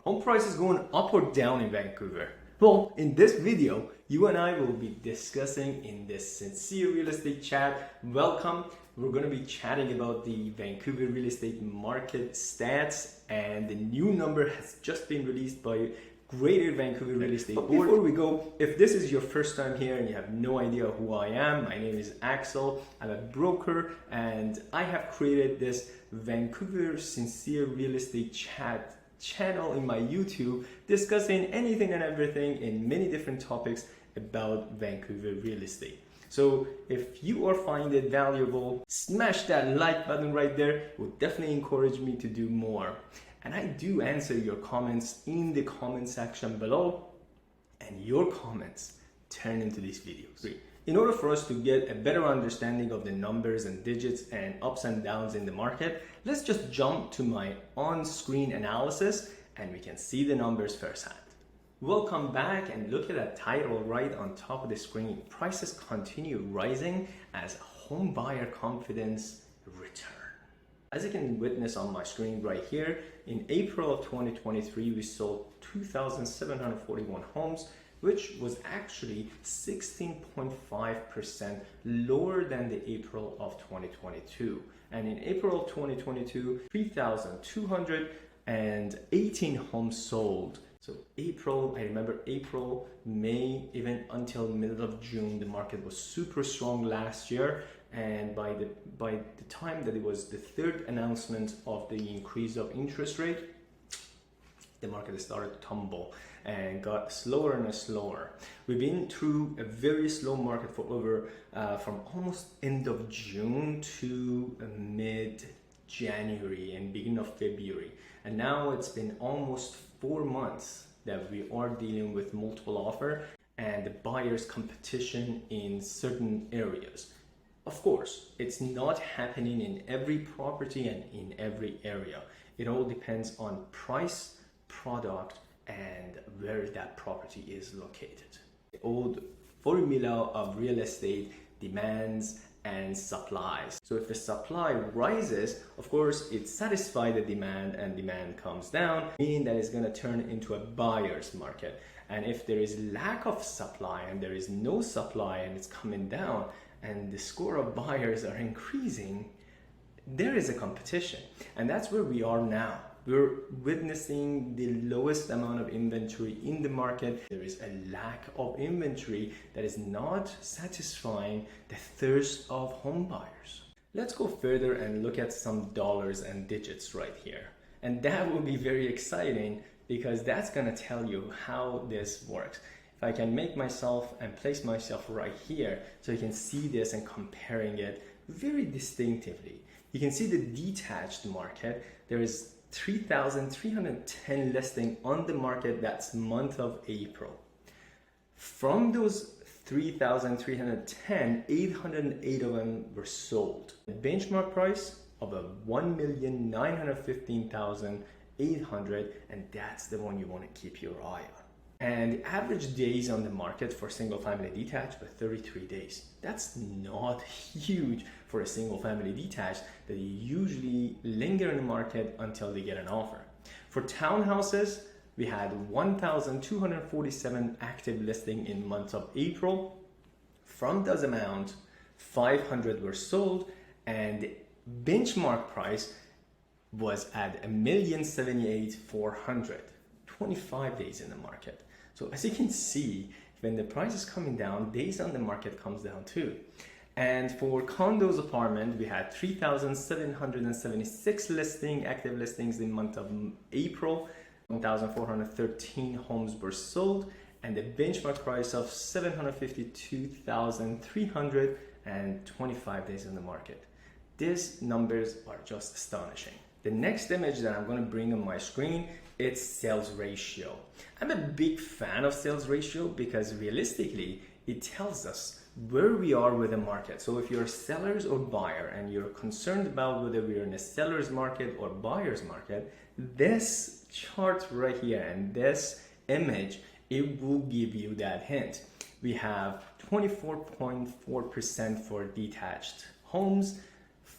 home prices going up or down in Vancouver? Well, in this video, you and I will be discussing in this sincere real estate chat. Welcome. We're going to be chatting about the Vancouver real estate market stats, and the new number has just been released by Greater Vancouver Real Estate Board. Before we go, if this is your first time here and you have no idea who I am, my name is Axel. I'm a broker and I have created this Vancouver Sincere Real Estate Chat channel in my YouTube, discussing anything and everything in many different topics about Vancouver real estate. So if you are finding it valuable, smash that like button right there. It will definitely encourage me to do more. And I do answer your comments in the comment section below, and your comments turn into these videos. In order for us to get a better understanding of the numbers and digits and ups and downs in the market, let's just jump to my on-screen analysis and we can see the numbers firsthand. Welcome back, and look at that title right on top of the screen. Prices continue rising as home buyer confidence returns. As you can witness on my screen right here, in April of 2023, we sold 2,741 homes, which was actually 16.5% lower than the April of 2022. And in April of 2022, 3,218 homes sold. So April, I remember April, May, even until middle of June, the market was super strong last year. And by the time that it was the third announcement of the increase of interest rate, the market started to tumble and got slower and slower. We've been through a very slow market for over from almost end of June to mid-January and beginning of February. And now it's been almost 4 months that we are dealing with multiple offer and the buyers competition in certain areas. Of course, it's not happening in every property and in every area. It all depends on price, product, and where that property is located. The old formula of real estate: demands and supplies. So if the supply rises, of course, it satisfies the demand, and demand comes down, meaning that it's going to turn into a buyer's market. And if there is lack of supply and there is no supply and it's coming down, and the score of buyers are increasing, there is a competition. And that's where we are now. We're witnessing the lowest amount of inventory in the market. There is a lack of inventory that is not satisfying the thirst of home buyers. Let's go further and look at some dollars and digits right here. And that will be very exciting because that's gonna tell you how this works. If I can make myself and place myself right here so you can see this and comparing it very distinctively. You can see the detached market. There is 3,310 listing on the market. That's month of April. From those 3,310, 808 of them were sold. The benchmark price of a 1,915,800, and that's the one you want to keep your eye on. And the average days on the market for single family detached were 33 days. That's not huge for a single family detached that you usually linger in the market until they get an offer. For townhouses, we had 1,247 active listing in month of April. From those amount, 500 were sold, and the benchmark price was at 1,078,400. 25 days in the market. So as you can see, when the price is coming down, days on the market comes down too. And for condos apartment, we had 3,776 active listings in month of April. 1,413 homes were sold, and the benchmark price of 752,300 and 25 days in the market. These numbers are just astonishing. The next image that I'm going to bring on my screen, it's sales ratio. I'm a big fan of sales ratio because realistically, it tells us where we are with the market. So if you're sellers or buyer and you're concerned about whether we're in a seller's market or buyer's market, this chart right here and this image, it will give you that hint. We have 24.4% for detached homes,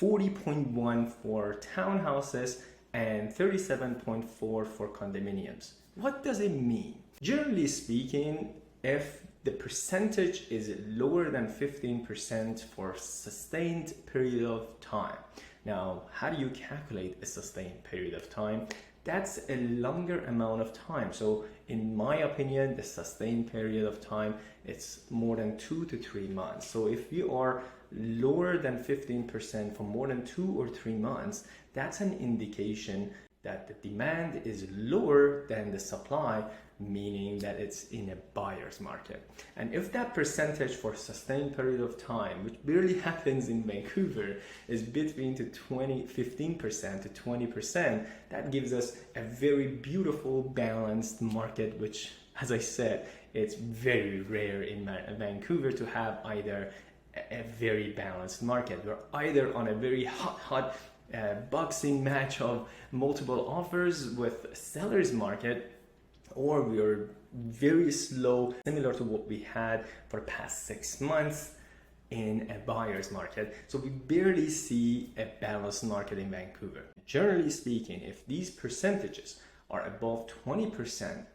40.1% for townhouses, and 37.4 for condominiums. What does it mean? Generally speaking, if the percentage is lower than 15% for a sustained period of time. Now, how do you calculate a sustained period of time? That's a longer amount of time. So in my opinion, the sustained period of time, it's more than 2 to 3 months. So if you are lower than 15% for more than 2 or 3 months, that's an indication that the demand is lower than the supply, meaning that it's in a buyer's market. And if that percentage for sustained period of time, which barely happens in Vancouver, is between 15% to 20%, that gives us a very beautiful balanced market, which, as I said, it's very rare in Vancouver to have either a very balanced market. We're either on a very hot boxing match of multiple offers with a seller's market, or we are very slow, similar to what we had for the past 6 months in a buyer's market. So we barely see a balanced market in Vancouver. Generally speaking, if these percentages are above 20%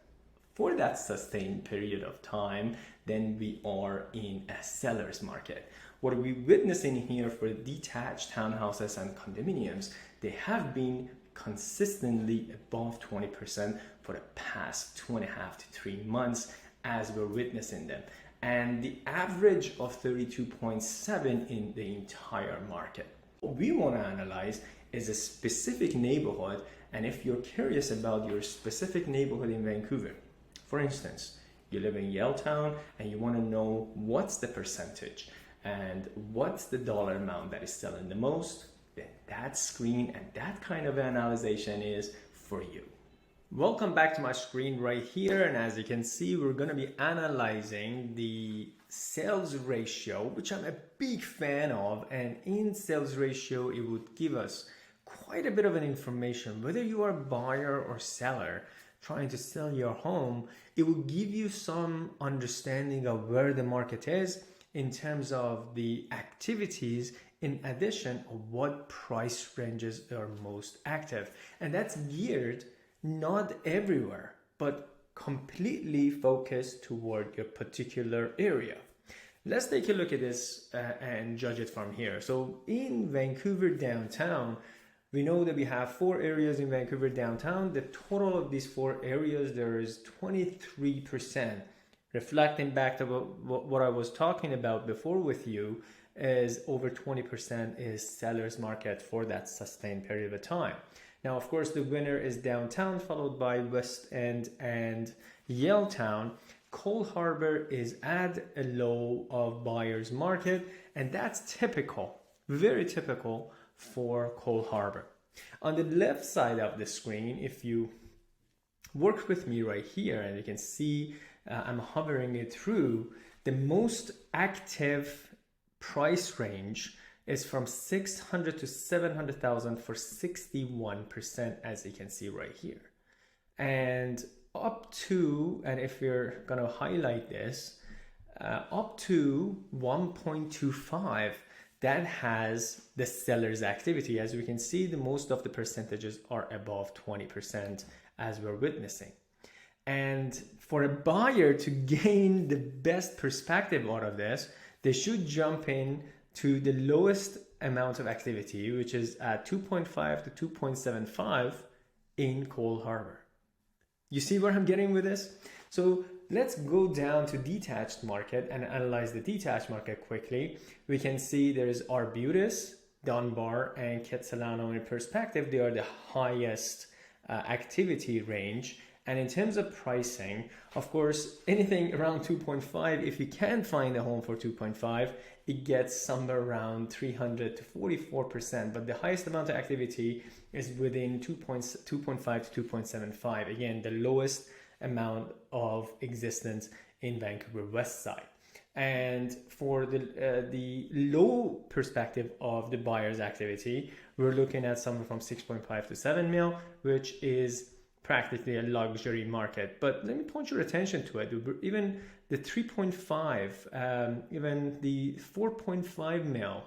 for that sustained period of time, then we are in a seller's market. What we're witnessing here for detached townhouses and condominiums, they have been consistently above 20% for the past 2.5 to 3 months as we're witnessing them. And the average of 32.7 in the entire market. What we want to analyze is a specific neighborhood, and if you're curious about your specific neighborhood in Vancouver, for instance, you live in Yaletown and you want to know what's the percentage and what's the dollar amount that is selling the most, then that screen and that kind of analysis is for you. Welcome back to my screen right here, and as you can see, we're going to be analyzing the sales ratio, which I'm a big fan of, and in sales ratio it would give us quite a bit of an information whether you are a buyer or seller trying to sell your home. It will give you some understanding of where the market is in terms of the activities, in addition of what price ranges are most active. And that's geared not everywhere, but completely focused toward your particular area. Let's take a look at this and judge it from here. So in Vancouver downtown, we know that we have 4 areas in Vancouver downtown. The total of these 4 areas, there is 23%. Reflecting back to what I was talking about before with you, is over 20% is seller's market for that sustained period of time. Now, of course, the winner is downtown, followed by West End and Yaletown. Cole Harbour is at a low of buyer's market, and that's typical, very typical for Cole Harbour. On the left side of the screen, if you work with me right here, and you can see I'm hovering it through, the most active price range is from 600 to 700,000 for 61%, as you can see right here. And up to, and if you're gonna highlight this, up to 1.25, that has the seller's activity. As we can see, the most of the percentages are above 20% as we're witnessing. And for a buyer to gain the best perspective out of this, they should jump in to the lowest amount of activity, which is at 2.5 to 2.75 in Cole Harbour. You see where I'm getting with this? So let's go down to detached market and analyze the detached market quickly. We can see there's Arbutus, Dunbar, and Kitsilano in perspective. They are the highest activity range. And in terms of pricing, of course, anything around 2.5, if you can't find a home for 2.5, it gets somewhere around 300 to 44%. But the highest amount of activity is within 2.5 to 2.75. Again, the lowest amount of existence in Vancouver West Side. And for the low perspective of the buyer's activity, we're looking at somewhere from 6.5 to 7 mil, which is practically a luxury market. But let me point your attention to it. Even the 3.5, even the 4.5 mil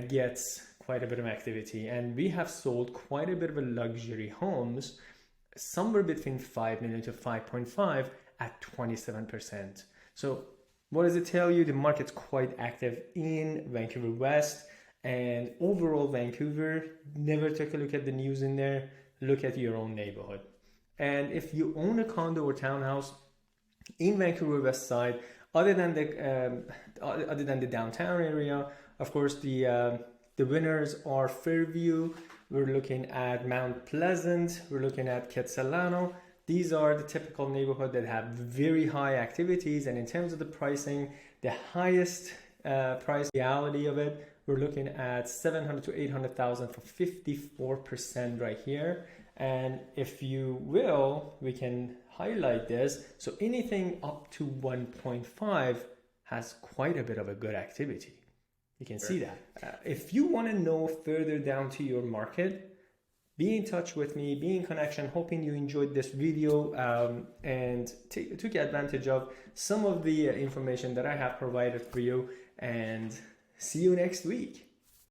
gets quite a bit of activity, and we have sold quite a bit of a luxury homes, somewhere between 5 million to 5.5 at 27%. So what does it tell you? The market's quite active in Vancouver West, and overall Vancouver. Never take a look at the news in there. Look at your own neighborhood. And if you own a condo or townhouse in Vancouver West Side, other than the downtown area, of course, the winners are Fairview. We're looking at Mount Pleasant. We're looking at Quetzalano. These are the typical neighborhood that have very high activities. And in terms of the pricing, the highest price reality of it, we're looking at 700 to 800,000 for 54% right here. And if you will, we can highlight this. So anything up to 1.5 has quite a bit of a good activity. You can see that. If you want to know further down to your market, be in touch with me, be in connection. Hoping you enjoyed this video and took advantage of some of the information that I have provided for you. And see you next week.